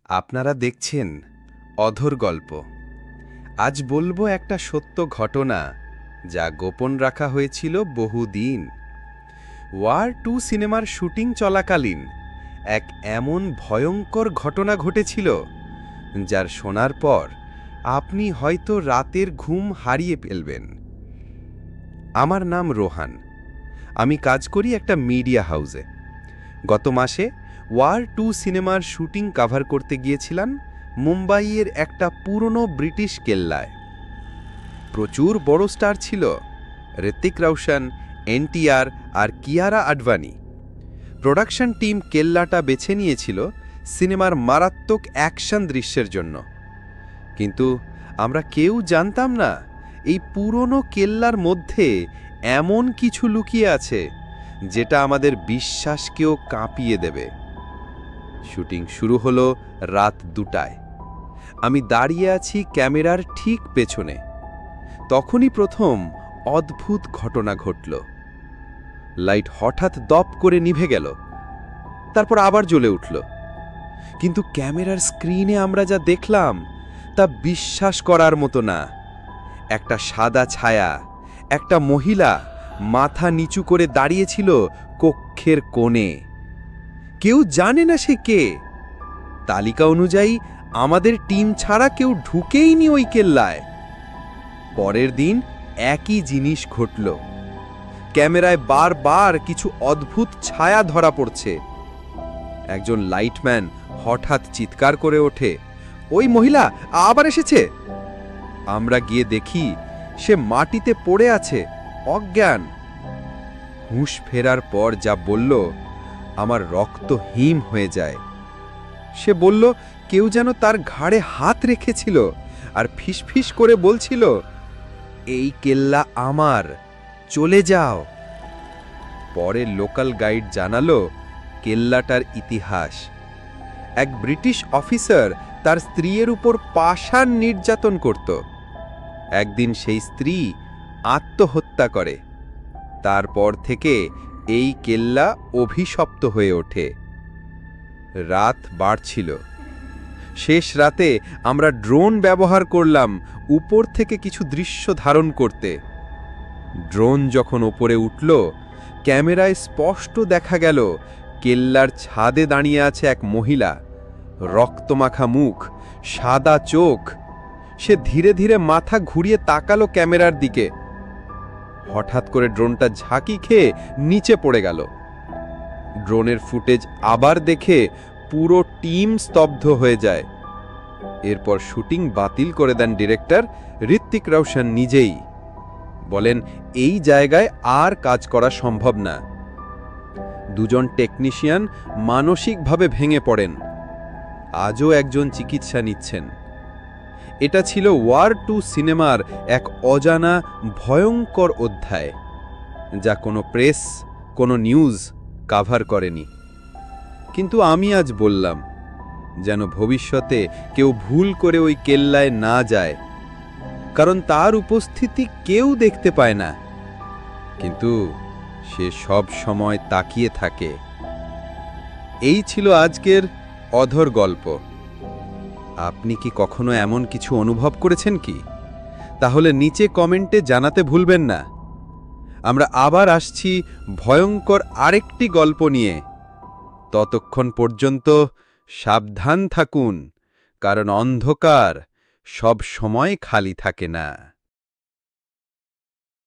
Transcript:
আপনারা দেখছেন অধর গল্প। আজ বলবো একটা সত্য ঘটনা যা গোপন রাখা হয়েছিল বহুদিন। ওয়ার 2 সিনেমার শুটিং চলাকালীন এক এমন ভয়ঙ্কর ঘটনা ঘটেছিল যার শোনার পর আপনি হয়তো রাতের ঘুম হারিয়ে ফেলবেন। আমার নাম রোহান। আমি কাজ করি একটা মিডিয়া হাউসে। গত মাসে ওয়ার 2 সিনেমার শুটিং কভার করতে গিয়েছিলাম মুম্বাইয়ের একটা পুরনো ব্রিটিশ কেল্লায়। প্রচুর বড় স্টার ছিল, ঋত্বিক রোশন, এনটিআর আর কিয়ারা আডবাণী। প্রোডাকশন টিম কেল্লাটা বেছে নিয়েছিল সিনেমার মারাত্মক অ্যাকশন দৃশ্যের জন্য। কিন্তু আমরা কেউ জানতাম না এই পুরনো কেল্লার মধ্যে এমন কিছু লুকিয়ে আছে যেটা আমাদের বিশ্বাসকেও কাঁপিয়ে দেবে। শুটিং শুরু হলো রাত 2টায়। আমি দাঁড়িয়ে আছি ক্যামেরার ঠিক পেছনে। তখনই প্রথম অদ্ভুত ঘটনা ঘটল। লাইট হঠাৎ দপ করে নিভে গেল, তারপর আবার জ্বলে উঠল। কিন্তু ক্যামেরার স্ক্রিনে আমরা যা দেখলাম তা বিশ্বাস করার মতো না। একটা সাদা ছায়া, একটা মহিলা মাথা নিচু করে দাঁড়িয়েছিল কক্ষের কোণে। কেউ জানে না সে কে। তালিকা অনুযায়ী আমাদের টিম ছাড়া কেউ ঢুকেইনি ওই কেল্লায়। পরের দিন একই জিনিস ঘটল। ক্যামেরায় বারবার কিছু অদ্ভুত ছায়া ধরা পড়ছে। একজন লাইটম্যান হঠাৎ চিৎকার করে ওঠে, ওই মহিলা আবার এসেছে। আমরা গিয়ে দেখি সে মাটিতে পড়ে আছে, অজ্ঞান। হুঁশ ফেরার পর যা বলল, আমার রক্ত হিম হয়ে যায়। সে বলল কেউ যেন তার ঘাড়ে হাত রেখেছিল আর ফিসফিস করে বলছিল, এই কেল্লা আমার, চলে যাও। পরে লোকাল গাইড জানালো কেল্লাটার ইতিহাস। এক ব্রিটিশ অফিসার তার স্ত্রীর উপর পাষাণ নির্যাতন করত। একদিন সেই স্ত্রী আত্মহত্যা করে। তারপর থেকে এই কেল্লা অভিশপ্ত হয়ে ওঠে। রাত বাড়ছিল। শেষ রাতে আমরা ড্রোন ব্যবহার করলাম উপর থেকে কিছু দৃশ্য ধারণ করতে। ড্রোন যখন ওপরে উঠল, ক্যামেরায় স্পষ্ট দেখা গেল কেল্লার ছাদে দাঁড়িয়ে আছে এক মহিলা, রক্তমাখা মুখ, সাদা চোখ। সে ধীরে ধীরে মাথা ঘুরিয়ে তাকালো ক্যামেরার দিকে। হঠাৎ করে ড্রোনটা ঝাঁকি খেয়ে নিচে পড়ে গেল। ড্রোনের ফুটেজ আবার দেখে পুরো টিম স্তব্ধ হয়ে যায়। এরপর শুটিং বাতিল করে দেন ডিরেক্টর ঋত্বিক রোশন নিজেই। বলেন এই জায়গায় আর কাজ করা সম্ভব না। দুজন টেকনিশিয়ান মানসিকভাবে ভেঙে পড়েন। আজও একজন চিকিৎসা নিচ্ছেন। এটা ছিল ওয়ার 2 সিনেমার এক অজানা ভয়ঙ্কর অধ্যায়, যা কোনো প্রেস, কোনো নিউজ কভার করেনি। কিন্তু আমি আজ বললাম, যেন ভবিষ্যতে কেউ ভুল করে ওই কেল্লায় না যায়, কারণ তার উপস্থিতি কেউ দেখতে পায় না, কিন্তু সে সব সময় তাকিয়ে থাকে। এই ছিল আজকের অধর গল্প। আপনি কি কখনো এমন কিছু অনুভব করেছেন কি? তাহলে নিচে কমেন্টে জানাতে ভুলবেন না। আমরা আবার আসছি ভয়ঙ্কর আরেকটি গল্প নিয়ে। ততক্ষণ পর্যন্ত সাবধান থাকুন, কারণ অন্ধকার সব সময় খালি থাকে না।